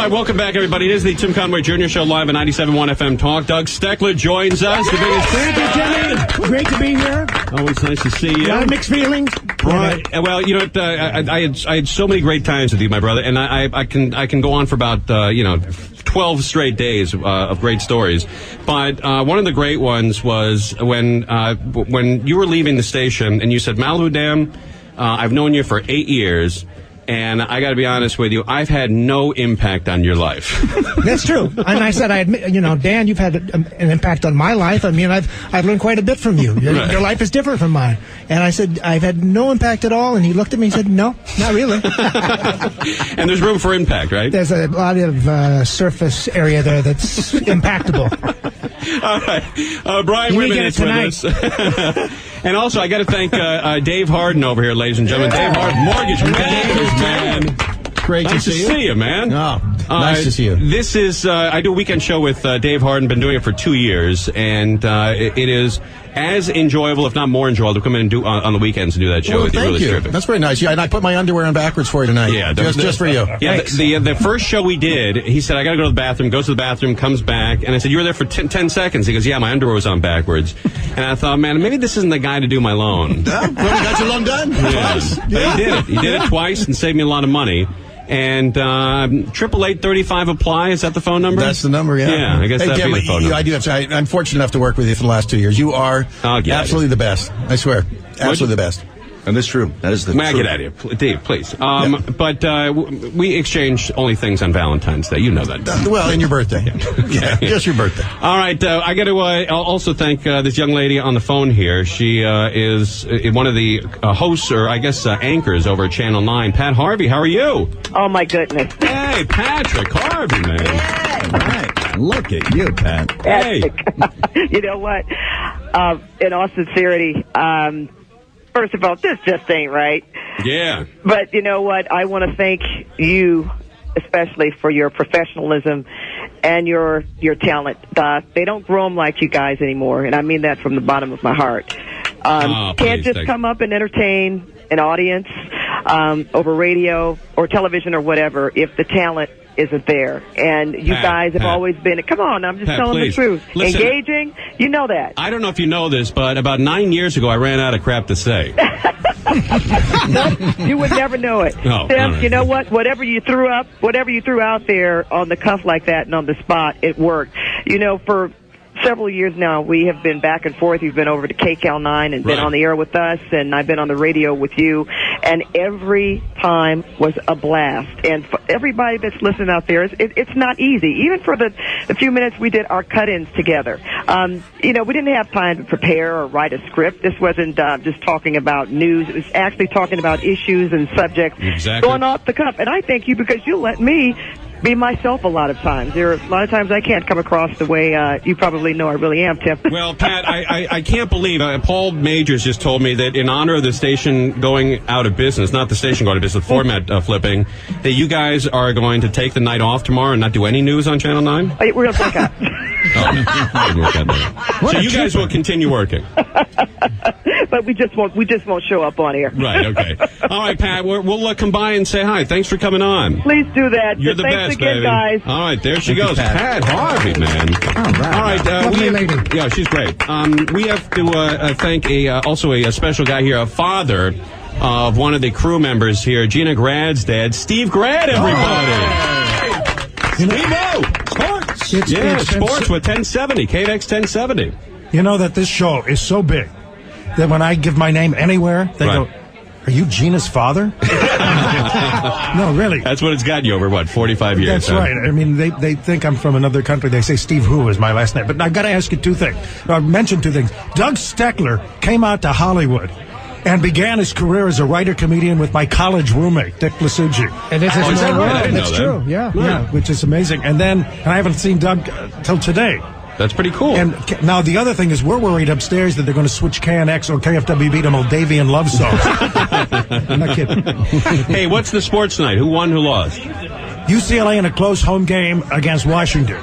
right, welcome back, everybody. It is the Tim Conway Jr. Show live on 97.1 FM Talk. Doug Steckler joins us. The biggest Thank you, Jimmy. Great to be here. Always nice to see you. Mixed feelings. Right. Well, you know, I had so many great times with you, my brother, and I can go on for about 12 straight days of great stories. But one of the great ones was when you were leaving the station and you said, Malibu Dam, I've known you for 8 years. And I got to be honest with you, I've had no impact on your life. That's true. And I said, I admit, Dan, you've had an impact on my life. I mean, I've learned quite a bit from you. Your life is different from mine. And I said, I've had no impact at all. And he looked at me and said, no, not really. And there's room for impact, right? There's a lot of surface area there that's impactable. All right. Brian Whitman is with us. And also, I got to thank Dave Harden over here, ladies and gentlemen. Dave Harden, mortgage bankers, man. Great to see you, man. Oh, nice to see you. This is, I do a weekend show with Dave Harden, been doing it for 2 years, and it is as enjoyable, if not more enjoyable, to come in and do on the weekends and do that show with you. Thank you. Terrific. That's very nice. Yeah, and I put my underwear on backwards for you tonight. Yeah, just for you. Yeah, the first show we did, he said, I got to go to the bathroom, goes to the bathroom, comes back, and I said, you were there for 10 seconds. He goes, yeah, my underwear was on backwards. And I thought, man, maybe this isn't the guy to do my loan. Well, got your loan done? Twice? Yeah. He did it. He did it twice and saved me a lot of money. And 888-35-APPLY, is that the phone number? That's the number, yeah. Yeah, I guess that'd be the phone number. I do have to, I'm fortunate enough to work with you for the last 2 years. You are absolutely the best. I swear. Absolutely the best. And that's true. That is the truth. Get out of here, Dave, please. But we exchanged only things on Valentine's Day. You know that. Well, and your birthday. Yeah, just your birthday. All right. I got to also thank this young lady on the phone here. She is one of the hosts, or I guess anchors over at Channel 9. Pat Harvey, how are you? Oh, my goodness. Hey, Patrick Harvey, man. All right. Look at you, Pat. Hey. You know what? In all sincerity, first of all, this just ain't right. Yeah. But you know what? I want to thank you, especially for your professionalism and your talent. They don't grow them like you guys anymore, and I mean that from the bottom of my heart. Can't just come up and entertain an audience over radio or television or whatever if the talent isn't there. And you guys have always been, come on, I'm just telling the truth. Listen, engaging, you know that. I don't know if you know this, but about 9 years ago, I ran out of crap to say. You would never know it. No, Tim, right. You know what? Whatever you threw out there on the cuff like that and on the spot, it worked. You know, for several years now, we have been back and forth. You've been over to KCAL 9 and been on the air with us, and I've been on the radio with you, and every time was a blast. And for everybody that's listening out there, it's not easy. Even for the few minutes we did our cut-ins together. We didn't have time to prepare or write a script. This wasn't just talking about news. It was actually talking about issues and subjects going off the cuff. And I thank you because you let me be myself a lot of times. There are a lot of times I can't come across the way you probably know I really am, Tim. Well, Pat, I can't believe Paul Majors just told me that in honor of the station going out of business, not the station going out of business, the format flipping, that you guys are going to take the night off tomorrow and not do any news on Channel 9? We're going to break up. So you guys will continue working. But we just won't show up on air. Right, okay. All right, Pat, we'll come by and say hi. Thanks for coming on. Please do that. You're the Thanks best, again, baby. guys. All right, there she goes. Pat Harvey, man. All right. Lovely lady. Yeah, she's great. We have to thank also a special guy here, a father of one of the crew members here, Gina Grad's dad, Steve Grad, everybody. Sports. Sports with 1070, KVX 1070. You know that this show is so big that when I give my name anywhere, they go, are you Gina's father? No, really. That's what it's gotten you over, 45 years? That's right. I mean, they think I'm from another country. They say Steve Who is my last name. But I've got to ask you two things. I'll mention two things. Doug Steckler came out to Hollywood and began his career as a writer-comedian with my college roommate, Dick Blasucci. And this is That's true. Yeah, which is amazing. And I haven't seen Doug till today. That's pretty cool. And now the other thing is we're worried upstairs that they're going to switch KNX or KFWB to Moldavian love songs. I'm not kidding. Hey, what's the sports tonight? Who won, who lost? UCLA in a close home game against Washington.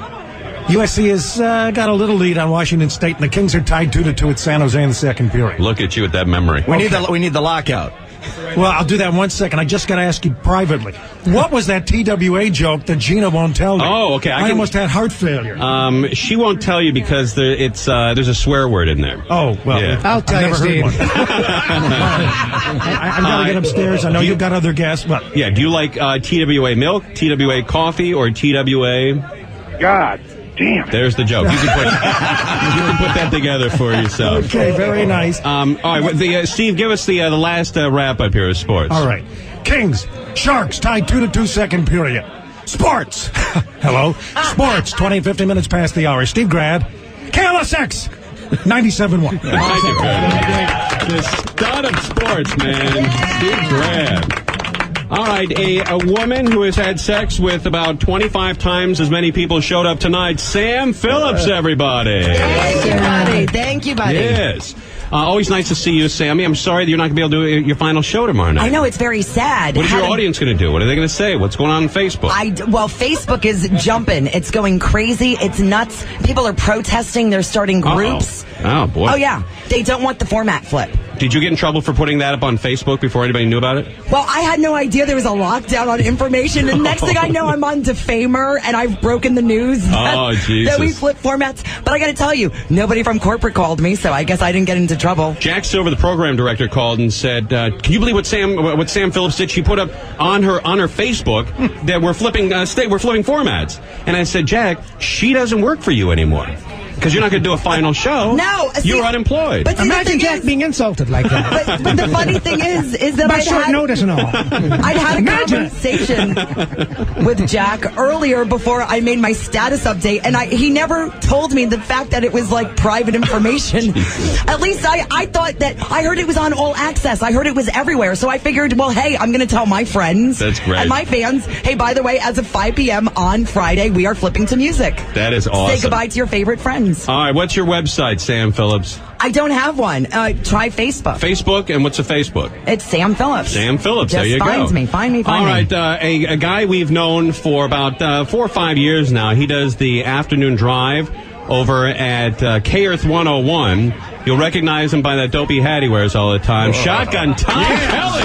USC has got a little lead on Washington State, and the Kings are tied 2-2 at San Jose in the second period. Look at you with that memory. We need the lockout. Well, I'll do that in 1 second. I just got to ask you privately. What was that TWA joke that Gina won't tell me? Oh, okay. I almost had heart failure. She won't tell you because there's a swear word in there. Oh, well. Yeah. I'll tell you, Steve. I've got to get upstairs. I know you've got other guests. But yeah, do you like TWA milk, TWA coffee, or TWA? God damn it. There's the joke. You can put that together for yourself. Okay, very nice. All right, Steve, give us the last wrap up here of sports. All right. Kings, Sharks tied 2-2 second period. Sports. Hello. Sports, 20 and 50 minutes past the hour. Steve Grad, KLSX, 97.1. The stud of sports, man. Steve Grad. All right, a woman who has had sex with about 25 times as many people showed up tonight. Sam Phillips, everybody. Thank you, buddy. Thank you, buddy. Yes. Always nice to see you, Sammy. I'm sorry that you're not going to be able to do your final show tomorrow night. I know, it's very sad. What is your audience going to do? What are they going to say? What's going on Facebook? Well, Facebook is jumping. It's going crazy. It's nuts. People are protesting. They're starting groups. Oh, boy. Oh, yeah. They don't want the format flip. Did you get in trouble for putting that up on Facebook before anybody knew about it? Well, I had no idea there was a lockdown on information, and next thing I know, I'm on Defamer, and I've broken the news that we flip formats. But I got to tell you, nobody from corporate called me, so I guess I didn't get into trouble. Jack Silver, the program director, called and said, "Can you believe what Sam Phillips did? She put up on her Facebook that we're flipping formats." And I said, "Jack, she doesn't work for you anymore." Because you're not going to do a final show. No. You're unployed. But imagine Jack being insulted like that. But the funny thing is that by short notice and all. I'd had a conversation with Jack earlier before I made my status update, and he never told me the fact that it was like private information. At least I thought that I heard it was on All Access. I heard it was everywhere. So I figured, well, hey, I'm going to tell my friends and my fans, hey, by the way, as of 5 p.m. on Friday, we are flipping to music. That is awesome. Say goodbye to your favorite friends. All right, what's your website, Sam Phillips? I don't have one. Try Facebook. Facebook, and what's a Facebook? It's Sam Phillips. Sam Phillips, Just there you go. Find me. All right, a guy we've known for about 4 or 5 years now. He does the afternoon drive over at K-Earth 101. You'll recognize him by that dopey hat he wears all the time. Shotgun Tom Kelly.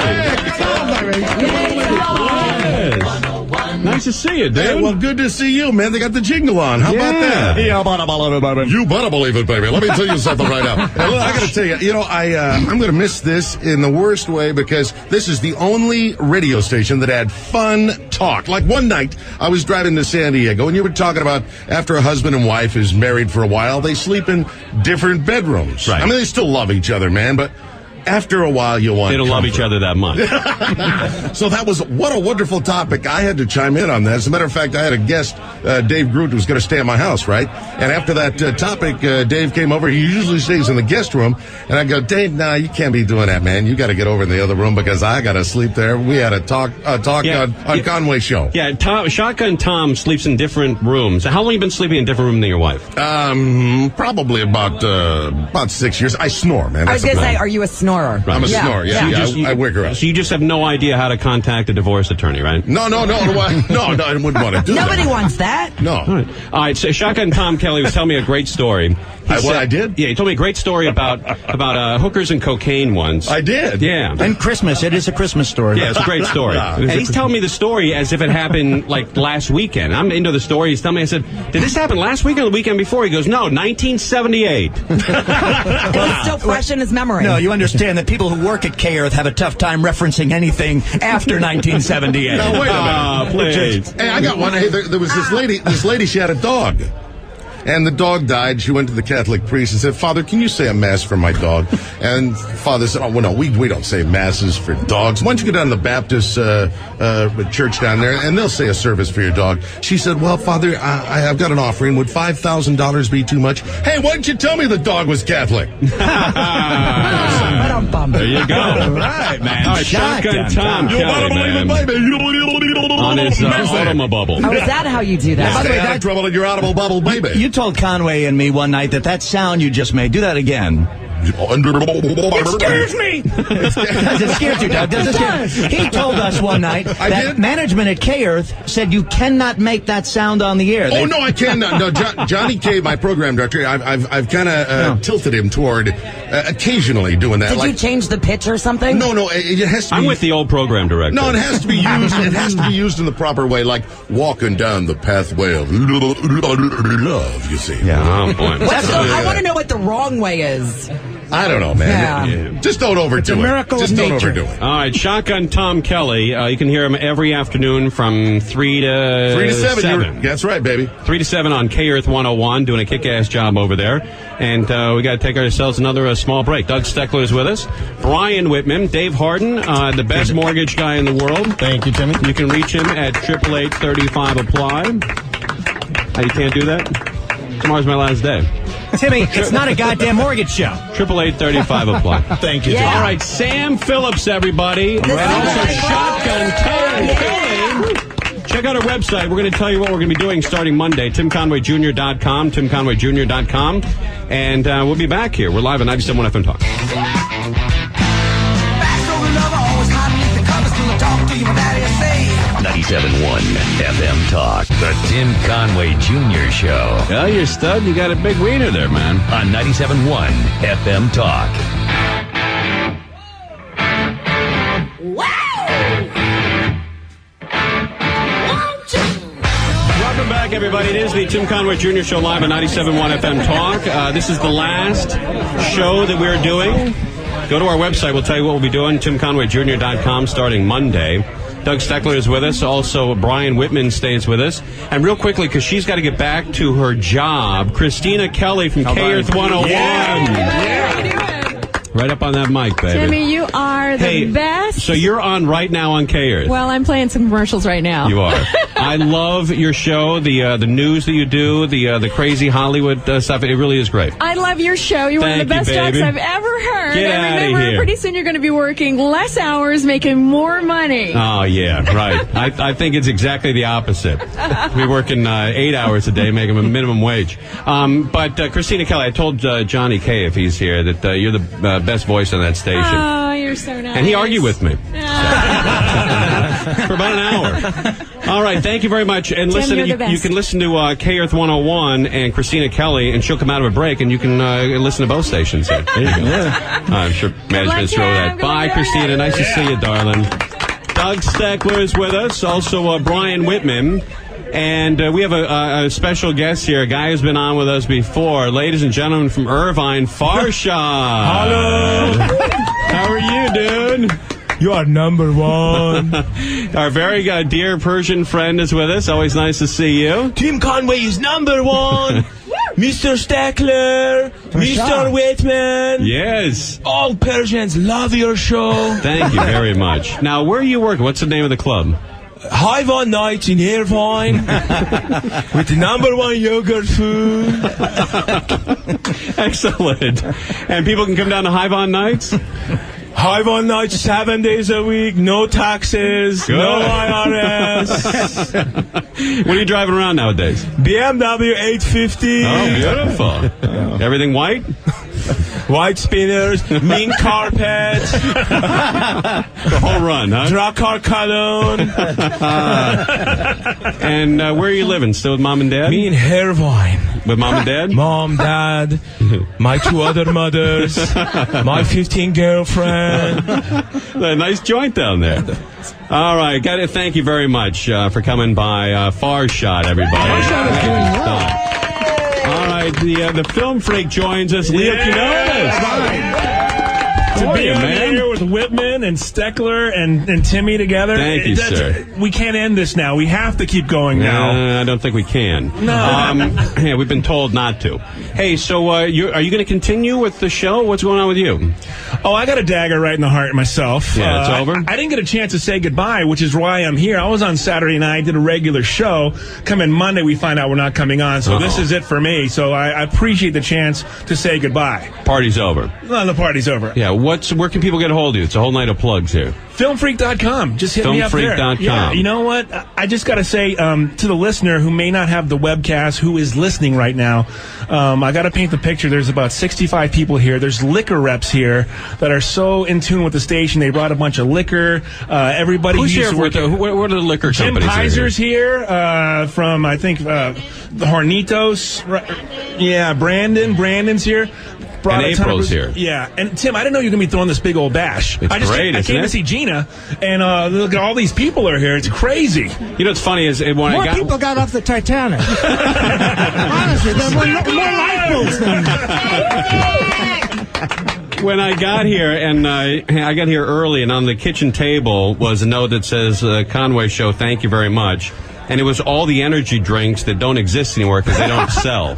Nice to see you, dude. Hey, well, good to see you, man. They got the jingle on. How about that? Yeah, better believe it, baby. You better believe it, baby. Let me tell you something right now. Hey, look, I got to tell you, I'm going to miss this in the worst way because this is the only radio station that had fun talk. Like one night, I was driving to San Diego, and you were talking about after a husband and wife is married for a while, they sleep in different bedrooms. Right. I mean, they still love each other, man, but after a while, you want They don't love each other that much. So what a wonderful topic. I had to chime in on that. As a matter of fact, I had a guest, Dave Groot, who was going to stay at my house, right? And after that topic, Dave came over. He usually stays in the guest room. And I go, Dave, nah, you can't be doing that, man. You got to get over in the other room because I got to sleep there. We had a talk on Conway show. Yeah, Shotgun Tom sleeps in different rooms. How long have you been sleeping in a different room than your wife? Probably about 6 years. I snore, man. I was going to say, are you a snorer? Right. I'm a snorer, yeah. I wake her up. So you just have no idea how to contact a divorce attorney, right? No, I wouldn't want to do that. Nobody wants that. No. All right, so Shotgun Tom Kelly was telling me a great story. I did? Yeah, he told me a great story about hookers and cocaine once. I did? Yeah. And Christmas. It is a Christmas story. Yeah, it's a great story. And he's telling me the story as if it happened like last weekend. I'm into the story. He's telling me, I said, did this happen last weekend or the weekend before? He goes, no, 1978. It was still fresh in his memory. No, you understand that people who work at K-Earth have a tough time referencing anything after 1978. Now, wait a minute. Please. Hey, I got one. Hey, there was this lady, she had a dog. And the dog died. She went to the Catholic priest and said, Father, can you say a mass for my dog? And Father said, oh, well, no, we don't say masses for dogs. Why don't you go down to the Baptist church down there, and they'll say a service for your dog. She said, well, Father, I've got an offering. Would $5,000 be too much? Hey, why didn't you tell me the dog was Catholic? There you go. All right, man. All right, Shotgun Tom Kelly, man. On his audible bubble. Oh, is that how you do that? By the way, that trouble in your audible bubble, baby. You told Conway and me one night that sound you just made, do that again. Excuse me! Does it scare you, Doug? Does it scare you? He told us one night that management at K-Earth said you cannot make that sound on the air. Oh, no, I cannot. No, Johnny K, my program director, I've kind of tilted him toward occasionally doing that. Did you change the pitch or something? No, it has to be... I'm with the old program director. No, it has to be used. It has to be used in the proper way, like walking down the pathway of love, you see. Yeah, oh, boy. I want to know what the wrong way is. I don't know, man. Yeah. Just don't overdo it. Just don't overdo it. All right, Shotgun Tom Kelly. You can hear him every afternoon from 3 to 7. That's right, baby. 3 to 7 on K-Earth 101, doing a kick-ass job over there. And we got to take ourselves another small break. Doug Steckler is with us. Brian Whitman, Dave Harden, the best mortgage guy in the world. Thank you, Timmy. You can reach him at 888-35-APPLY. You can't do that? Tomorrow's my last day. Timmy, it's not a goddamn mortgage show. 888-35-APPLY. Thank you, Tim. yeah. All right, Sam Phillips, everybody. And also Shotgun Kelly. Check out our website. We're going to tell you what we're going to be doing starting Monday. TimConwayJr.com. TimConwayJr.com. And we'll be back here. We're live on 97.1 FM Talk. 97.1 FM Talk. The Tim Conway Jr. Show. Yeah, you're stud. You got a big wiener there, man. On 97.1 FM Talk. Welcome back, everybody. It is the Tim Conway Jr. Show live on 97.1 FM Talk. This is the last show that we're doing. Go to our website. We'll tell you what we'll be doing. TimConwayJr.com starting Monday. Doug Steckler is with us. Also, Brian Whitman stays with us. And real quickly, because she's got to get back to her job, Christina Kelly from K-Earth 101. Yeah. Right up on that mic, baby. Timmy, you are the best. So you're on right now on K-Earth. Well, I'm playing some commercials right now. You are. I love your show, the news that you do, the crazy Hollywood stuff. It really is great. I love your show. You're one of the best jokes I've ever heard. Get and out remember, of here. pretty soon you're going to be working less hours, making more money. Oh, yeah, right. I think it's exactly the opposite. We're working 8 hours a day, making a minimum wage. But Christina Kelly, I told Johnny K, if he's here, that you're the best voice on that station. Oh, you're so nice. And he argued with me. For about an hour. All right, thank you very much. And Tim, listen, you can listen to K-Earth 101 and Christina Kelly, and she'll come out of a break, and you can listen to both stations. There you go. I'm sure management's throw that. Bye, Christina. Nice to see you, darling. Doug Steckler is with us. Also, Brian Whitman. And we have a special guest here, a guy who's been on with us before. Ladies and gentlemen from Irvine, Farshad. Hello. How are you, dude? You are number one. Our very dear Persian friend is with us. Always nice to see you. Tim Conway is number one. Mr. Steckler, Mr. Whitman. Yes. All Persians love your show. Thank you very much. Now, where are you working? What's the name of the club? Highwine Nights in Irvine with the number one yogurt food. Excellent. And people can come down to Highvine Nights? Highvine Nights 7 days a week, no taxes, no IRS. What are you driving around nowadays? BMW 850. Oh, beautiful. Everything white? White spinners, mink carpets. The whole run, huh? Drakkar cologne. And where are you living? Still with mom and dad? Me in Irvine. With mom and dad? Mom, dad, my 2 other mothers, my 15 girlfriend. A nice joint down there. All right, got to thank you very much for coming by. Farshad, everybody. Farshad is doing well. All right, the film freak joins us, Leo Quinones. To be on here with Whitman and Steckler and Timmy together. Thank you, sir. We can't end this now. We have to keep going now. I don't think we can. No. Yeah, we've been told not to. Hey, so are you going to continue with the show? What's going on with you? Oh, I got a dagger right in the heart myself. Yeah, it's over? I didn't get a chance to say goodbye, which is why I'm here. I was on Saturday night, did a regular show. Come in Monday, we find out we're not coming on. So this is it for me. So I appreciate the chance to say goodbye. Party's over. Well, the party's over. Yeah, where can people get a hold of you? It's a whole night of plugs here. Filmfreak.com. Just hit me up there. Filmfreak.com. Yeah, you know what? I just got to say to the listener who may not have the webcast, who is listening right now, I got to paint the picture. There's about 65 people here. There's liquor reps here that are so in tune with the station. They brought a bunch of liquor. Everybody Who's used here? to work. What are the liquor Jim companies? Pizer's here from, I think, the Hornitos. Yeah, Brandon's here. And April's here. Yeah, and Tim, I didn't know you were going to be throwing this big old bash. It's great, I came to see Gina, and look at all these people are here. It's crazy. You know what's funny is when more people got off the Titanic. Honestly, there were more lifeboats than when I got here, and I got here early, and on the kitchen table was a note that says, Conway Show, thank you very much. And it was all the energy drinks that don't exist anymore because they don't sell.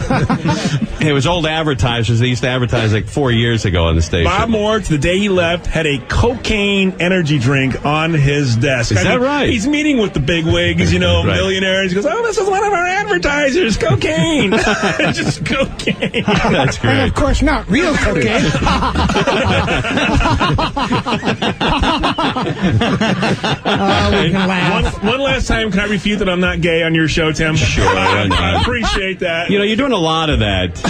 It was old advertisers. They used to advertise like 4 years ago on the station. Bob Moritz, the day he left, had a cocaine energy drink on his desk. Is that right? He's meeting with the big wigs, right. Millionaires. He goes, oh, this is one of our advertisers, cocaine. Just cocaine. That's great. And of course not real cocaine. We can laugh. One last time, can I refute that I'm not gay on your show, Tim? Sure. I appreciate that. You know, you're doing a lot of that.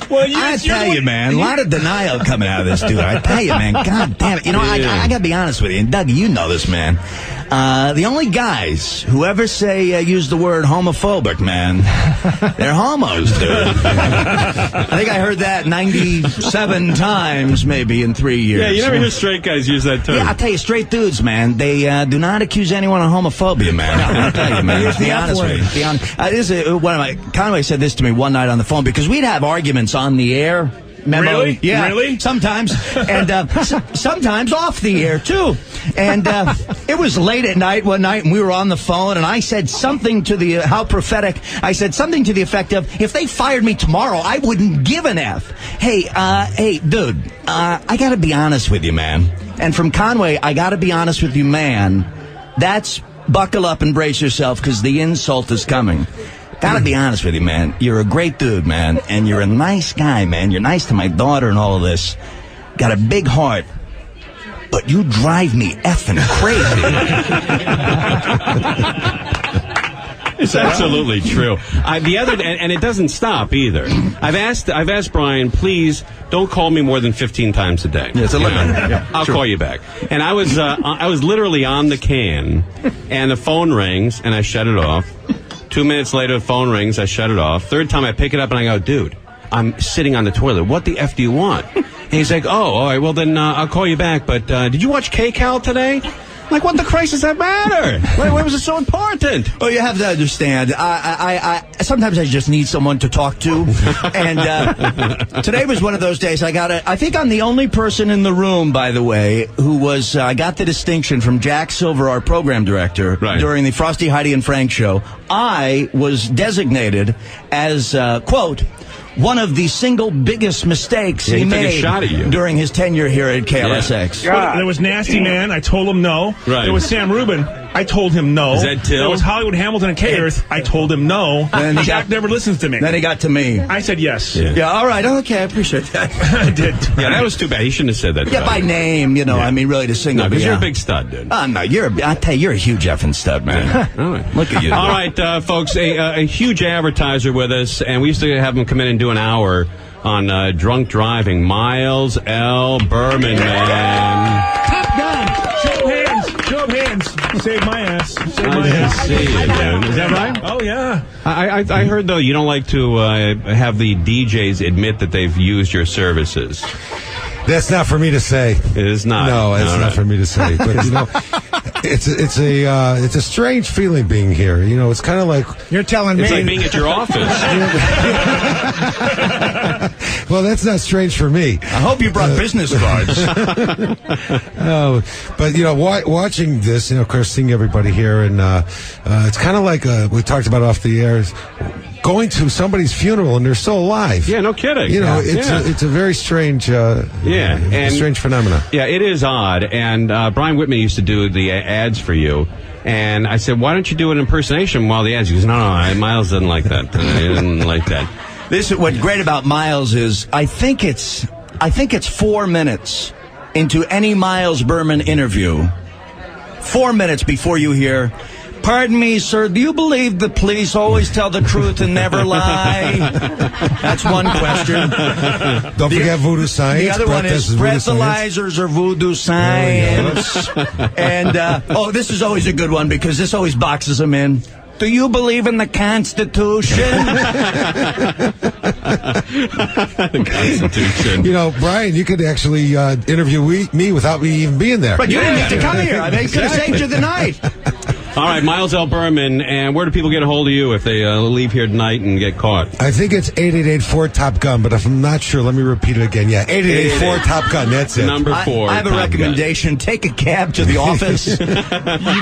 Well, I tell you, man, a lot of denial coming out of this dude. I tell you, man, God damn it. You know, I got to be honest with you, and Doug, you know this, man. The only guys who ever say use the word homophobic, man, they're homos, dude. I think I heard that 97 times, maybe, in 3 years. Yeah, you never hear straight guys use that term. Yeah, I'll tell you, straight dudes, man, they do not accuse anyone of homophobia, man. I'll tell you, man. Be honest with you. Conway said this to me one night on the phone because we'd have arguments on the air. Memo. Really? Yeah. Really? Sometimes. And sometimes off the air, too. And it was late at night one night, and we were on the phone, and I said something to the, how prophetic, I said something to the effect of, if they fired me tomorrow, I wouldn't give an F. Hey, dude, I got to be honest with you, man. And from Conway, I got to be honest with you, man. That's buckle up and brace yourself, because the insult is coming. Gotta be honest with you, man. You're a great dude, man. And you're a nice guy, man. You're nice to my daughter and all of this. Got a big heart. But you drive me effing crazy. It's absolutely true. And it doesn't stop either. I've asked Brian, please don't call me more than 15 times a day. Yeah, it's a limit. Yeah, I'll call you back. And I was literally on the can, and the phone rings, and I shut it off. 2 minutes later, the phone rings, I shut it off. Third time, I pick it up, and I go, dude, I'm sitting on the toilet. What the F do you want? And he's like, oh, all right, well, then I'll call you back. But did you watch K-Cal today? Like, what the Christ does that matter? Why was it so important? Oh, you have to understand. I sometimes I just need someone to talk to. And today was one of those days. I think I'm the only person in the room, by the way, who was, I got the distinction from Jack Silver, our program director, during the Frosty, Heidi, and Frank show. I was designated as, quote, one of the single biggest mistakes he made during his tenure here at KLSX. Yeah. Well, there was Nasty Man. I told him no. Right. There was Sam Rubin. I told him no. Is that Till? There was Hollywood Hamilton and K-Earth. I told him no. And Jack never listens to me. Then he got to me. I said yes. Yeah, all right. Okay, I appreciate that. I did. Yeah, that was too bad. He shouldn't have said that. Yeah, by name, you know, I mean, really to single. No, because you're a big stud, dude. No, I tell you, you're a huge effing stud, man. All right. Look at you. All right, folks, a huge advertiser with us, and we used to have him come in and do an hour on drunk driving. Miles L. Berman, man. Top gun. Show of hands. Save my ass. Save my ass. See you, dude. Is that right? Oh, yeah. I heard, though, you don't like to have the DJs admit that they've used your services. That's not for me to say. It is not. No, it's not for me to say. But you know, it's a strange feeling being here. You know, it's kind of like you're telling me. It's like being at your office. Well, that's not strange for me. I hope you brought business cards. Oh, but you know, watching this, you know, of course, seeing everybody here, and it's kind of like we talked about off the air. Going to somebody's funeral and they're still alive. Yeah, no kidding. You know, it's a very strange, strange phenomenon. Yeah, it is odd. And Brian Whitman used to do the ads for you. And I said, why don't you do an impersonation while the ads? He goes, no, Miles doesn't like that. He didn't like that. This is what's great about Miles is I think it's 4 minutes into any Miles Berman interview 4 minutes before you hear, "Pardon me, sir, do you believe the police always tell the truth and never lie?" That's one question. Don't forget voodoo science. The other one is breathalyzers or voodoo science. And, this is always a good one because this always boxes them in. Do you believe in the Constitution? The Constitution. You know, Brian, you could actually interview me without me even being there. But you didn't need to come here. I mean, you could have saved you the night. All right, Miles L. Berman, and where do people get a hold of you if they leave here tonight and get caught? I think it's 888-4-TOP-GUN, but if I'm not sure, let me repeat it again. Yeah, 888-4-TOP-GUN, that's it. Number 4. I have a recommendation. Take a cab to the office. You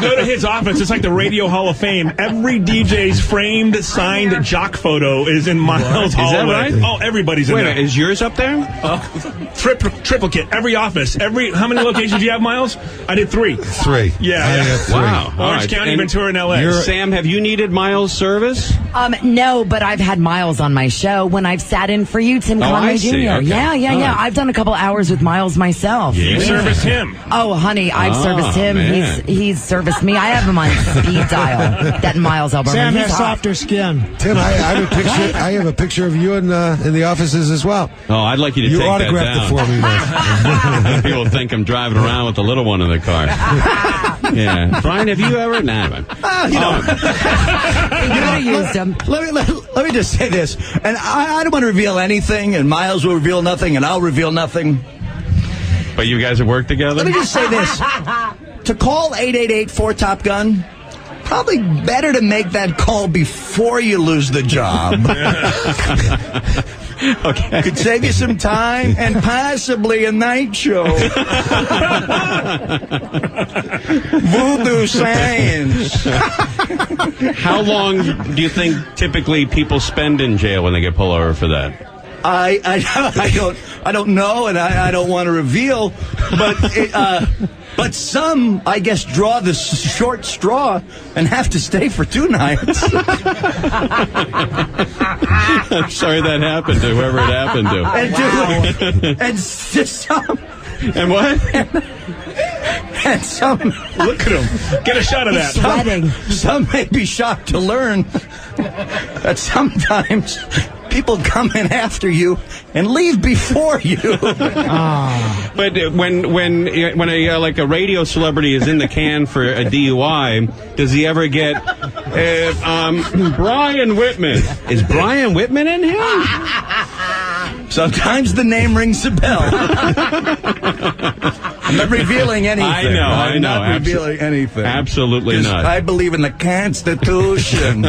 go to his office, it's like the Radio Hall of Fame. Every DJ's framed, signed jock photo is in Miles' hallway. Is that right? Oh, everybody's in there. Wait, is yours up there? Triplicate. Every office. How many locations do you have, Miles? I did 3. 3. Yeah. I have 3. Wow. Orange County, Ventura, and L.A. Sam, have you needed Miles' service? No, but I've had Miles on my show when I've sat in for you, Tim Conway I Jr. see. Okay. Yeah. I've done a couple hours with Miles myself. You serviced him. Oh, honey, I've serviced him. Man. He's serviced me. I have him on speed dial. That Miles L. Berman. Sam He's has hot. softer skin. Tim, I have a picture of you in the offices as well. Oh, I'd like you to take that down. You autographed it for me, man. People think I'm driving around with the little one in the car. Yeah. Brian, have you ever? Nah, man. You know, You could have used him. Let me just say this, and I don't want to reveal anything, and Miles will reveal nothing, and I'll reveal nothing. But you guys have worked together? Let me just say this. To call 888-4-TOP-GUN, probably better to make that call before you lose the job. Okay. Could save you some time and possibly a night show. Voodoo science. How long do you think typically people spend in jail when they get pulled over for that? I don't know, and I don't want to reveal, but some, I guess, draw the short straw and have to stay for 2 nights. I'm sorry that happened to whoever it happened to. And some. And what? And some. Look at him. Get a shot of that. Sweating. Some may be shocked to learn that sometimes people come in after you and leave before you. But when a like a radio celebrity is in the can for a DUI, does he ever get Brian Whitman? Is Brian Whitman in here? Sometimes the name rings a bell. I'm not revealing anything. I know. I'm not revealing anything. Absolutely not. I believe in the Constitution.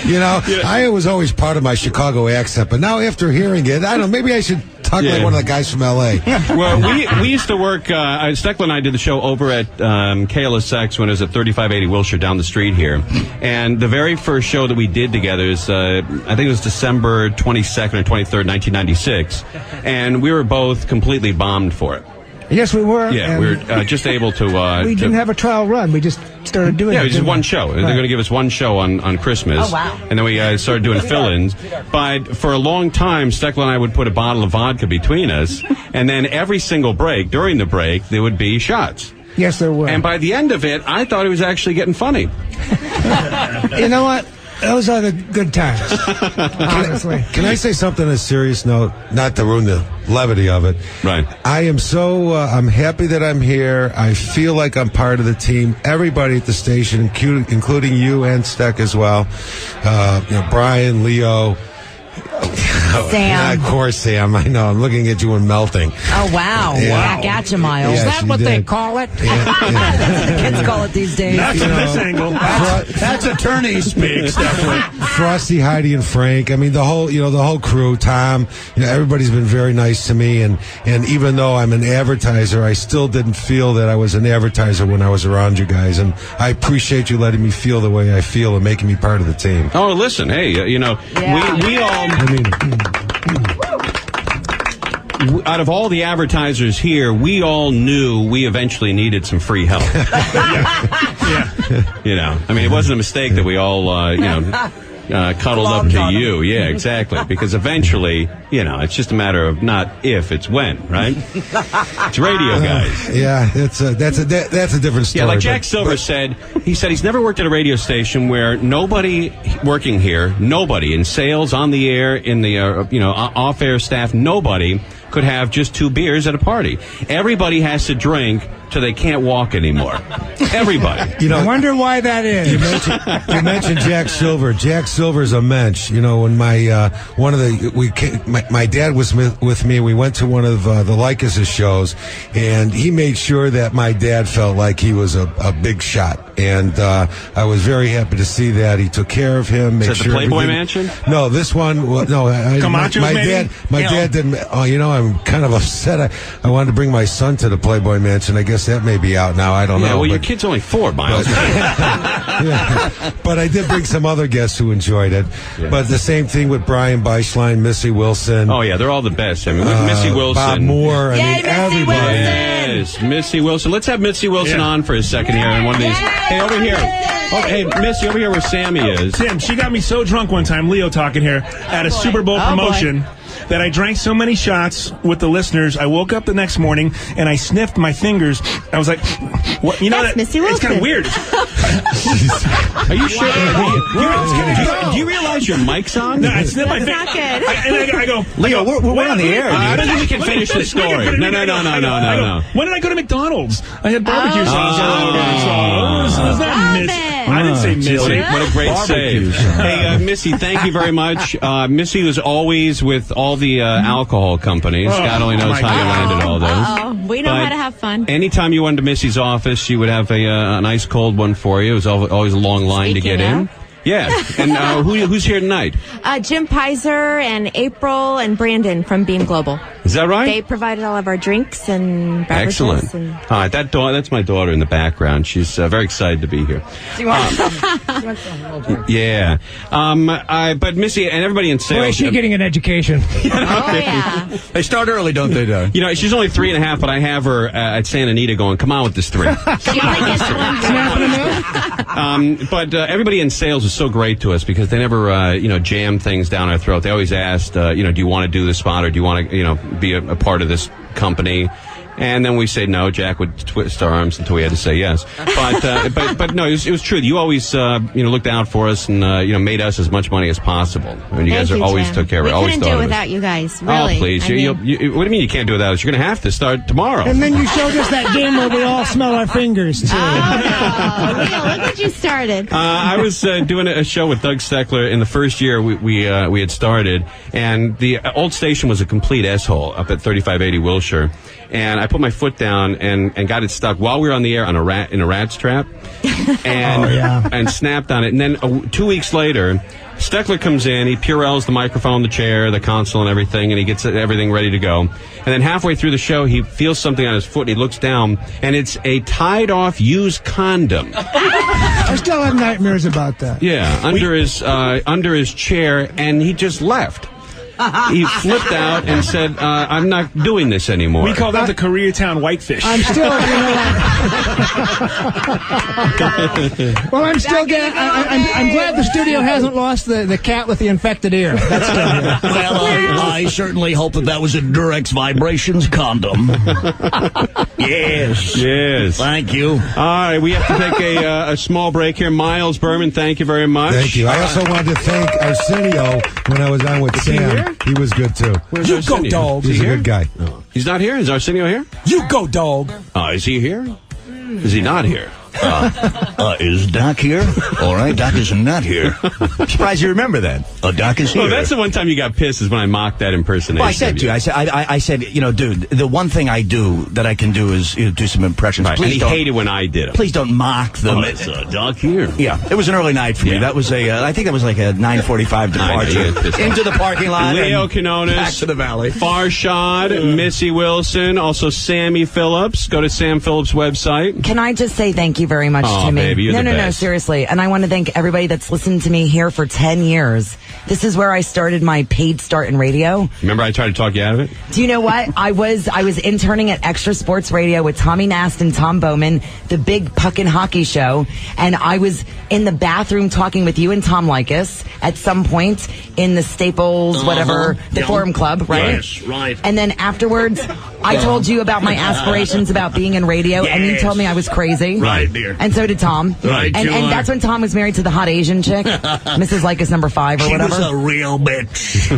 You know, I was always proud of my Chicago accent, but now after hearing it, I don't know, maybe I should talk like one of the guys from L.A. Well, we used to work, Steckler and I did the show over at KLSX when it was at 3580 Wilshire down the street here. And the very first show that we did together is, I think it was December 22nd or 23rd, 1996. And we were both completely bombed for it. Yes, we were. Yeah, we were just able to... we didn't have a trial run. We just started doing it. Yeah, just one show. They're going to give us one show on Christmas. Oh, wow. And then we started doing fill-ins. But for a long time, Steckler and I would put a bottle of vodka between us. And then every single break, during the break, there would be shots. Yes, there were. And by the end of it, I thought it was actually getting funny. You know what? Those are the good times, honestly. Can I say something on a serious note? Not to ruin the levity of it. Right. I am so, I'm happy that I'm here. I feel like I'm part of the team. Everybody at the station, including you and Steck as well. Brian, Leo. Sam. Yeah, of course, Sam. I know. I'm looking at you and melting. Oh, wow. Yeah. Back at you, Miles. Yeah, Is that what they call it? That's what the kids call it these days. Not from this angle. That's attorney speak, Stephanie. Frosty, Heidi, and Frank. I mean, the whole crew. Tom. Everybody's been very nice to me. And even though I'm an advertiser, I still didn't feel that I was an advertiser when I was around you guys. And I appreciate you letting me feel the way I feel and making me part of the team. Oh, listen, hey, we all... out of all the advertisers here, we all knew we eventually needed some free help. Yeah. I mean, it wasn't a mistake that we all, cuddled up to you. Yeah, exactly. Because eventually, it's just a matter of not if, it's when, right? It's radio, guys. Yeah, that's a different story. Yeah, like Jack Silver said, he's never worked at a radio station where nobody working here, nobody in sales, on the air, in the off-air staff, nobody could have just 2 beers at a party. Everybody has to drink till they can't walk anymore. Everybody. I wonder why that is. You mentioned Jack Silver. Jack Silver's a mensch. When my dad was with me, we went to one of the Lycus' shows, and he made sure that my dad felt like he was a big shot. And I was very happy to see that. He took care of him. Is that the Playboy Mansion? No, this one. No, my dad didn't. I'm kind of upset. I wanted to bring my son to the Playboy Mansion. I guess that may be out now. I don't know. Well, your kid's only 4, Miles. But I did bring some other guests who enjoyed it. Yeah. But the same thing with Brian Beischlein, Missy Wilson. Oh, yeah, they're all the best. I mean, with Missy Wilson. Bob Moore. Everybody. Yes, Missy Wilson. Let's have Missy Wilson on for a second here in one of these. Hey, over here. Oh, hey, Missy, over here where Sammy is. Tim, she got me so drunk one time, Leo talking here, at a Super Bowl promotion. That I drank so many shots with the listeners, I woke up the next morning and I sniffed my fingers. I was like, "What? That's Missy Wilson. It's kind of weird." Are you sure? Do you realize your mic's on? No, I sniffed my fingers. Not good. I go, Leo, we're on the air. I don't think we can finish the story. No. When did I go to McDonald's? I had barbecue sauce all over. So it's not Missy. I didn't say Missy. What a great save. Hey, Missy, thank you very much. Missy was always with all the alcohol companies. God only knows how you landed all those. We know how to have fun. Anytime you went to Missy's office, she would have a nice cold one for you. It was always a long line to get in. Yeah. And who's here tonight? Jim Pizer and April and Brandon from Beam Global. Is that right? They provided all of our drinks and beverages. Excellent. All right, that's my daughter in the background. She's very excited to be here. Do you want some? Yeah. But Missy and everybody in sales. Boy, is she getting an education. Yeah. They start early, don't they, Don? She's only 3.5, but I have her at Santa Anita going, come on with this 3. She only gets one. But everybody in sales is so great to us because they never, jam things down our throat. They always asked, do you want to do this spot or do you want to, be a part of this company? And then we say no. Jack would twist our arms until we had to say yes. But no, it was true. You always looked out for us and made us as much money as possible. I mean, you guys always took care of it. We couldn't do it without you guys. Really. Oh, please! What do you mean you can't do it without us? You're going to have to start tomorrow. And then you showed us that game where we all smell our fingers too. Oh, no. Look what you started. I was doing a show with Doug Steckler in the first year we had started, and the old station was a complete S-hole up at 3580 Wilshire. And I put my foot down and got it stuck while we were on the air on in a rat's trap, and snapped on it. And then 2 weeks later, Steckler comes in. He Purells the microphone, the chair, the console, and everything, and he gets everything ready to go. And then halfway through the show, he feels something on his foot. And he looks down, and it's a tied-off used condom. I still have nightmares about that. Yeah, under his chair, and he just left. He flipped out and said, I'm not doing this anymore. We call that the Koreatown Whitefish. I'm still, well, I'm still I'm glad the studio hasn't lost the cat with the infected ear. That's still here. Well, I certainly hope that was a Durex Vibrations condom. Yes. Thank you. All right, we have to take a small break here. Miles Berman, thank you very much. Thank you. I also wanted to thank Arsenio when I was on with Sam. He was good, too. Where's Arsenio? Go, dog. He's a good guy. Oh. He's not here? Is Arsenio here? You go, dog. Is he here? Is he not here? Is Doc here? All right, Doc is not here. I'm surprised you remember that. Doc is here. Well, that's the one time you got pissed is when I mocked that impersonation. Well, I said to you, I said, dude, the one thing I do that I can do is do some impressions. Right. Please and he hated when I did them. Please don't mock them. It's Doc here. Yeah, it was an early night for me. That was I think that was like a 9:45 departure into the parking lot. Leo Quinones, back to the valley. Farshad, Missy Wilson, also Sammy Phillips. Go to Sam Phillips' website. Can I just say thank you very very much Oh, to me. baby, you're no, the no, no, best. seriously. And I want to thank everybody that's listened to me here for 10 years. This is where I started my paid start in radio. Remember I tried to talk you out of it? Do you know what? I was interning at Extra Sports Radio with Tommy Nast and Tom Bowman, the big puck and hockey show, and I was in the bathroom talking with you and Tom Likas at some point in the Staples, whatever, the Forum Club, right? Yes, right. And then afterwards, I told you about my aspirations about being in radio, and you told me I was crazy. Right, dear. And so did Tom. Right, and that's when Tom was married to the hot Asian chick, Mrs. Likas number 5 or whatever. She was a real bitch.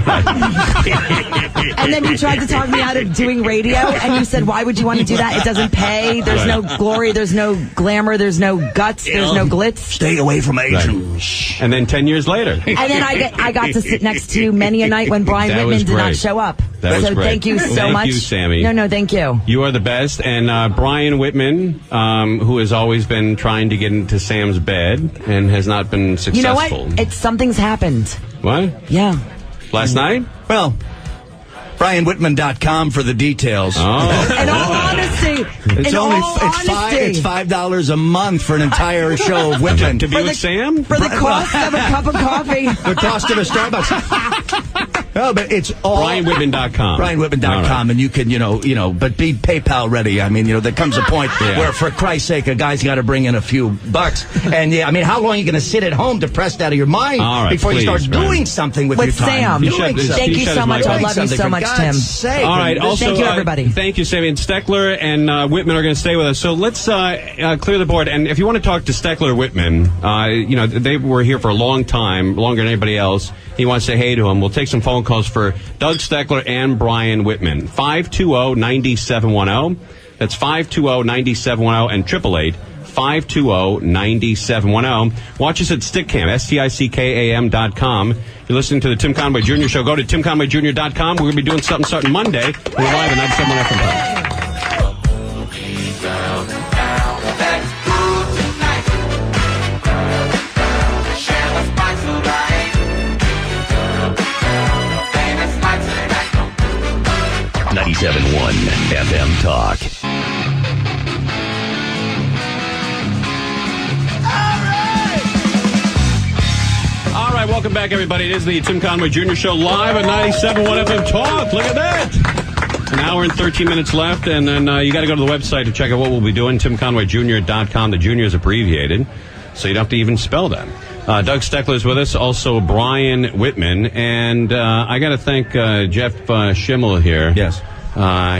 And then you tried to talk me out of doing radio, and you said, why would you want to do that? It doesn't pay. There's no glory. There's no glamour. There's no guts. There's no glitz. Stay away from Asians. And then 10 years later. And then I got to sit next to you many a night when Brian That Whitman was did not great. show up. That was so great. thank you so much. Thank you, Sammy. No, thank you. You are the best. And Brian Whitman, who has always been trying to get into Sam's bed and has not been successful. You know what? Something's happened. What? Yeah. Last night? Well, BrianWhitman.com for the details. In all honesty, It's $5 a month for an entire show of Whitman. To be with Sam? For the cost of a cup of coffee. The cost of a Starbucks. No, but it's all BrianWhitman.com. BrianWhitman.com, right. and you can, but be PayPal ready. I mean, there comes a point where, for Christ's sake, a guy's got to bring in a few bucks. And how long are you going to sit at home depressed out of your mind before you start doing something with your time? Sam. Thank you so much. I love you so much, Tim. All right. Also, thank you, everybody. Thank you, Sammy. And Steckler and Whitman are going to stay with us. So let's clear the board. And if you want to talk to Steckler or Whitman, they were here for a long time, longer than anybody else. He wants to say hey to him. We'll take some phone calls for Doug Steckler and Brian Whitman. 520-9710. That's 520-9710 and 888-520-9710. Watch us at Stickcam, STICKAM.com. You're listening to the Tim Conway Jr. Show. Go to TimConwayJr.com. We're going to be doing something starting Monday. We're live at 97.1 FM. 97.1 FM Talk. All right, welcome back, everybody. It is the Tim Conway Jr. Show live at 97.1 FM Talk. Look at that. An hour and 13 minutes left, and then you got to go to the website to check out what we'll be doing, TimConwayJr.com. The Jr. is abbreviated, so you don't have to even spell that. Doug Steckler is with us, also Brian Whitman, and I got to thank Jeff Schimmel here. Yes.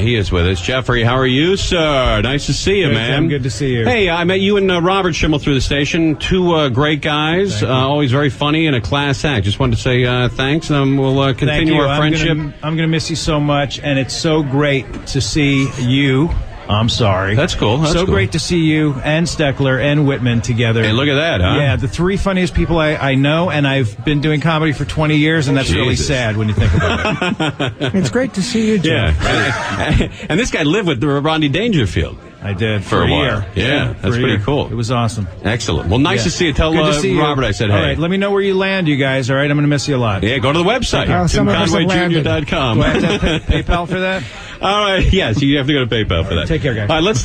He is with us. Jeffrey, how are you, sir? Nice to see you, man. Tim, good to see you. Hey, I met you and Robert Schimmel through the station. Two great guys, always very funny and a class act. Just wanted to say thanks, and we'll continue our friendship. I'm going to miss you so much, and it's so great to see you. I'm sorry. That's cool. That's so cool. great to see you and Steckler and Whitman together. Hey, look at that, huh? Yeah, the three funniest people I know, and I've been doing comedy for 20 years, and that's really sad when you think about it. It's great to see you, Jim. Yeah. And this guy lived with Rodney Dangerfield. I did for a while. year. Yeah, that's pretty cool. It was awesome. Excellent. Well, nice to see you. Tell Good to see Robert you. I said hey. All right, let me know where you land, you guys. All right, I'm going to miss you a lot. Yeah, go to the website, TimConwayJr.com. Do I have to pay PayPal for that? All right, yes, you have to go to PayPal for that. Take care, guys. All right, let's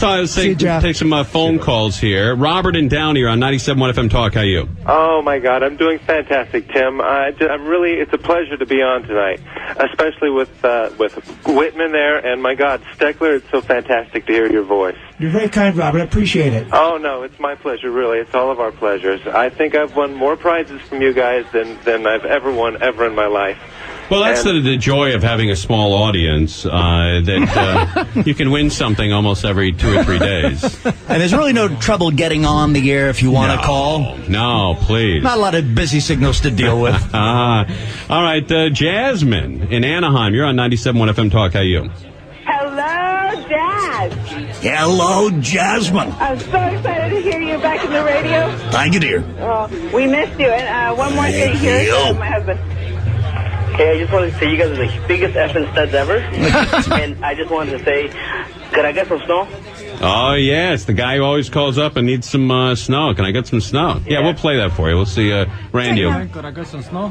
take some phone calls here. Robert and Downey are on 97.1 FM Talk. How are you? Oh, my God, I'm doing fantastic, Tim. I'm really, it's a pleasure to be on tonight, especially with Whitman there, and my God, Steckler, it's so fantastic to hear your voice. You're very kind, Robert. I appreciate it. Oh, no, it's my pleasure, really. It's all of our pleasures. I think I've won more prizes from you guys than I've ever won ever in my life. Well, that's the joy of having a small audience, that you can win something almost every 2 or 3 days. And there's really no trouble getting on the air if you want to call. No, please. Not a lot of busy signals to deal with. All right, Jasmine in Anaheim. You're on 97.1 FM Talk. How are you? Hello, Dad. Hello, Jasmine. I'm so excited to hear you back in the radio. Thank you, dear. We missed you. And one more thing here, my husband. Hey, I just wanted to say you guys are the biggest effing studs ever. And I just wanted to say, could I get some snow? Oh, yes, the guy who always calls up and needs some snow. Can I get some snow? Yeah, we'll play that for you. We'll see Randy. Could I get some snow?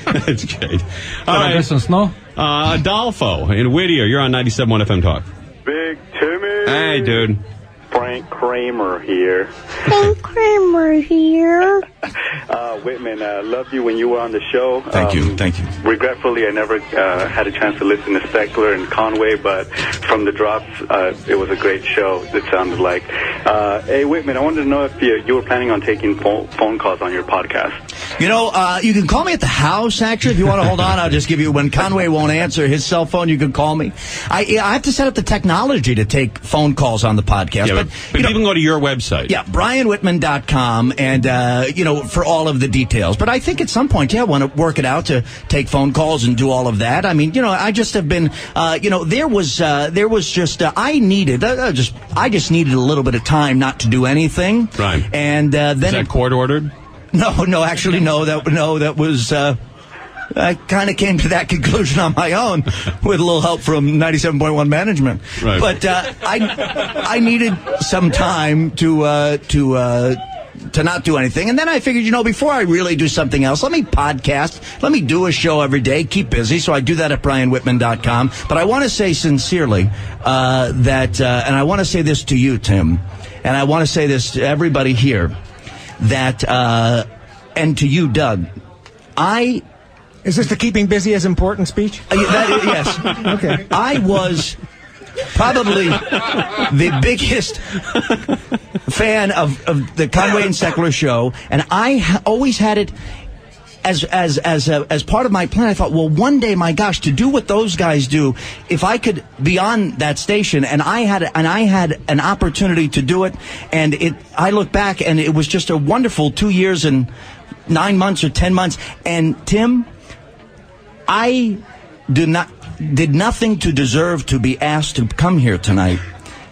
That's great. All Could I get some snow? Adolfo in Whittier. You're on 97.1 FM Talk. Big Timmy. Hey, dude. Frank Kramer here. Frank Kramer here. Whitman, loved you when you were on the show. Thank you. Regretfully, I never had a chance to listen to Steckler and Conway, but from the drops, it was a great show, it sounded like. Hey, Whitman, I wanted to know if you were planning on taking phone calls on your podcast. You know, you can call me at the house, actually. If you want to hold on, I'll just give you, when Conway won't answer his cell phone, you can call me. I have to set up the technology to take phone calls on the podcast. Yeah, but you can go to your website. Yeah, BrianWhitman.com, and, for all of the details. But I think at some point, I want to work it out to take phone calls and do all of that. I mean, I just have been, I just needed a little bit of time not to do anything. Right. And then is that court ordered? No, actually, no. That was. I kind of came to that conclusion on my own with a little help from 97.1 management. Right. But I needed some time to not do anything. And then I figured, before I really do something else, let me podcast. Let me do a show every day, keep busy. So I do that at BrianWhitman.com. But I want to say sincerely that, and I want to say this to you, Tim, and I want to say this to everybody here, that, and to you, Doug, Is this the keeping busy as important speech? Yes. Okay. I was probably the biggest fan of the Conway and Steckler show, and I always had it as part of my plan. I thought, well, one day, my gosh, to do what those guys do, if I could be on that station, and I had an opportunity to do it, and I look back, and it was just a wonderful 2 years and 9 months or 10 months. And Tim, I did nothing to deserve to be asked to come here tonight,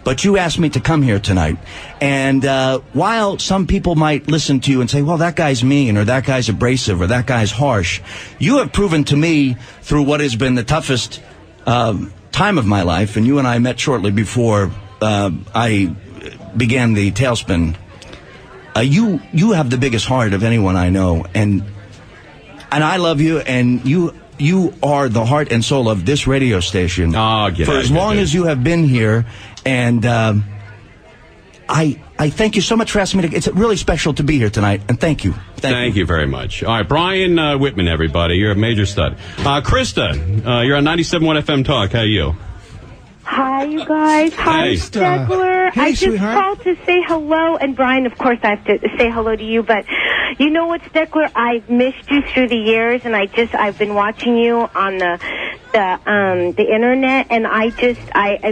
but you asked me to come here tonight. And while some people might listen to you and say, well, that guy's mean, or that guy's abrasive, or that guy's harsh, you have proven to me through what has been the toughest time of my life, and you and I met shortly before I began the tailspin. You have the biggest heart of anyone I know, and I love you, and you are the heart and soul of this radio station for as long as you have been here. And I thank you so much for asking me to. It's really special to be here tonight, and thank you. Thank you very much. All right, Brian Whitman, everybody. You're a major stud. Krista, you're on 97.1 FM Talk. How are you? Hi, you guys. Hi, Hey. Steckler. Hey, I just sweetheart. called to say hello. And Brian, of course, I have to say hello to you. But you know what, Steckler? I've missed you through the years, and I've been watching you on the internet, and I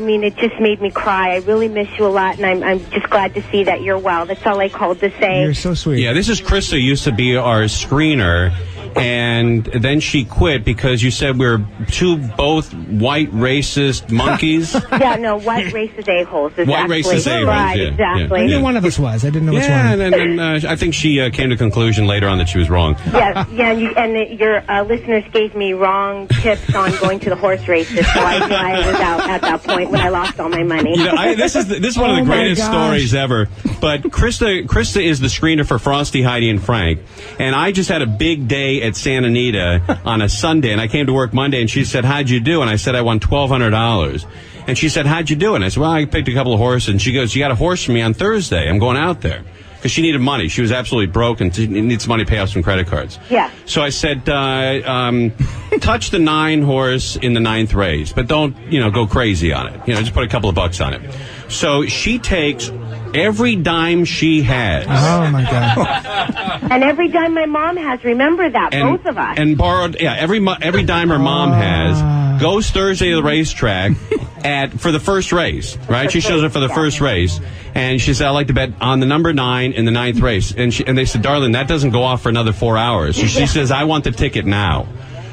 mean, it just made me cry. I really miss you a lot, and I'm just glad to see that you're well. That's all I called to say. You're so sweet. Yeah, this is Krista, used to be our screener, and then she quit because you said we're both white racist monkeys. Yeah, no, white racist a-holes. Exactly. White racist a-holes, Right, yeah, exactly. Neither one of us was. I didn't know which Yeah, one. and then I think she came to the conclusion later on that she was wrong. Yeah, your listeners gave me wrong tips on going to the horse races, so I knew I was out at that point when I lost all my money. This is one of the greatest stories ever. But Krista is the screener for Frosty, Heidi, and Frank. And I just had a big day at Santa Anita on a Sunday, and I came to work Monday, and she said, how'd you do? And I said, I won $1,200. And she said, how'd you do? And I said, well, I picked a couple of horses. And she goes, you got a horse for me on Thursday. I'm going out there. Because she needed money. She was absolutely broke and needs money to pay off some credit cards. Yeah. So I said, touch the 9 horse in the 9th race, but don't, go crazy on it. Just put a couple of bucks on it. So she takes every dime she has. Oh, my God. And every dime my mom has, remember that, both of us. And borrowed, every dime her mom has, goes Thursday to the racetrack for the first race, right? She shows up for the first race, and she said, I'd like to bet on the number 9 in the 9th race. And they said, darling, that doesn't go off for another 4 hours. So she says, I want the ticket now.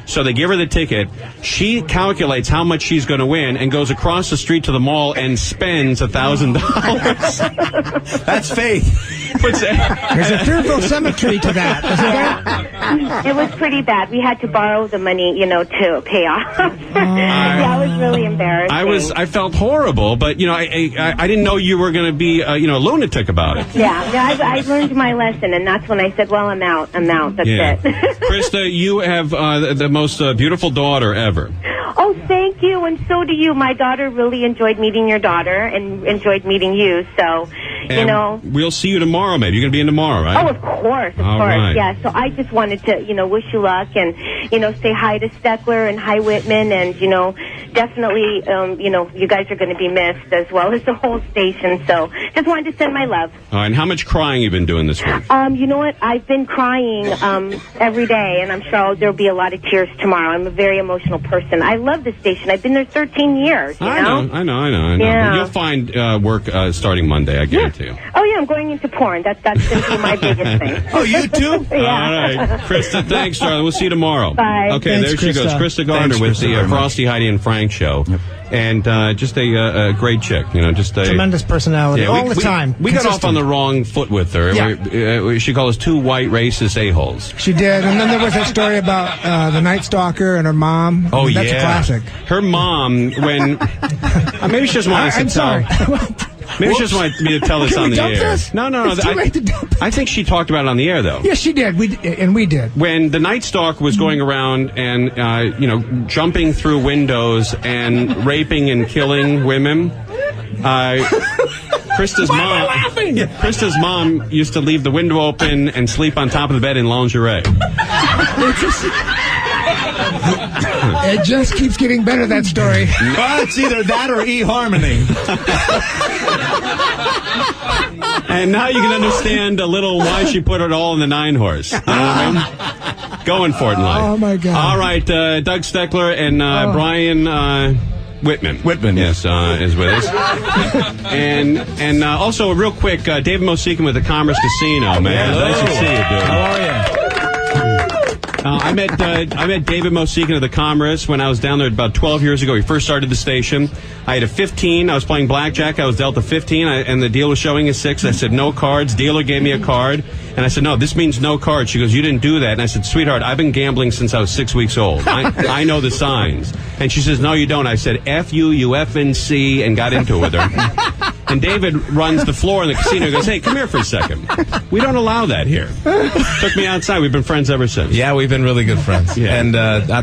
So they give her the ticket. She calculates how much she's going to win and goes across the street to the mall and spends $1,000. That's faith. There's a fearful symmetry to that, isn't there? It was pretty bad. We had to borrow the money, to pay off. Yeah, it was really embarrassing. I felt horrible, but I didn't know you were going to be a lunatic about it. Yeah, I learned my lesson, and that's when I said, well, I'm out. That's it. Krista, you have the most beautiful daughter ever. Oh, Oh, thank you, and so do you. My daughter really enjoyed meeting your daughter and enjoyed meeting you, so, you know. We'll see you tomorrow, maybe. You're going to be in tomorrow, right? Oh, of course, All right. Yeah, so I just wanted to, wish you luck and, say hi to Steckler and hi Whitman and, definitely, you guys are going to be missed as well as the whole station, so just wanted to send my love. All right, and how much crying you been doing this week? You know what? I've been crying every day, and I'm sure there'll be a lot of tears tomorrow. I'm a very emotional person. I love the station. I've been there 13 years, I know. Yeah. But you'll find work starting Monday, I guarantee you. Oh, yeah, I'm going into porn. That's going to be my biggest thing. Oh, you too? Yeah. All right. Krista, thanks, Charlie. We'll see you tomorrow. Bye. Okay, Thanks, there she goes. Krista. Krista Gardner Thanks, with Krista, the Frosty, Heidi, and Frank show. Yep. And just a great chick, just a tremendous personality all the time. We got off on the wrong foot with her. Yeah. She called us two white racist a-holes. She did, and then there was that story about the Night Stalker and her mom. Oh, That's a classic. Her mom, when maybe she just wanted I'm to sorry. Maybe she just wanted me to tell this Can on we the dump air. this? No. It's too late to dump. I think she talked about it on the air, though. Yes, she did. We did. When the Night Stalker was going around and, jumping through windows and raping and killing women, Krista's mom used to leave the window open and sleep on top of the bed in lingerie. It just keeps getting better, that story. Well, it's either that or eHarmony. And now you can understand a little why she put it all in the 9-horse. You know what I mean? Going for it in life. Oh, my God. All right, Doug Steckler and Brian Whitman, yes, is with us. And also, real quick, David Mosican with the Commerce Casino, man. Hello. Nice to see you, dude. How are you? I met David Mosican of the Commerce when I was down there about 12 years ago. He first started the station. I had a 15. I was playing blackjack. I was dealt a 15, and the deal was showing a 6. I said, no cards. Dealer gave me a card. And I said, no, this means no cards. She goes, you didn't do that. And I said, sweetheart, I've been gambling since I was 6 weeks old. I know the signs. And she says, no, you don't. I said, F you, you effing C, and got into it with her. And David runs the floor in the casino and goes, hey, come here for a second. We don't allow that here. Took me outside. We've been friends ever since. Yeah, we've been really good friends. Yeah. And,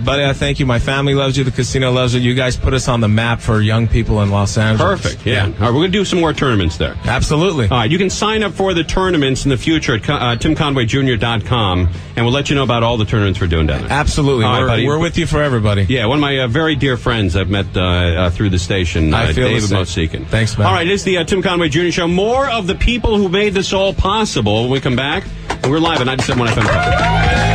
buddy, I thank you. My family loves you. The casino loves you. You guys put us on the map for young people in Los Angeles. Perfect, yeah. All right, we're going to do some more tournaments there. Absolutely. All right, you can sign up for the tournaments in the future at TimConwayJr.com, and we'll let you know about all the tournaments we're doing down there. Absolutely. All right, buddy. We're with you for everybody. Yeah, one of my very dear friends I've met through the station, I feel David the same. Mosican. Thanks, man. All right, it's the Tim Conway Jr. Show. More of the people who made this all possible when we come back. And we're live at 97.1 FM.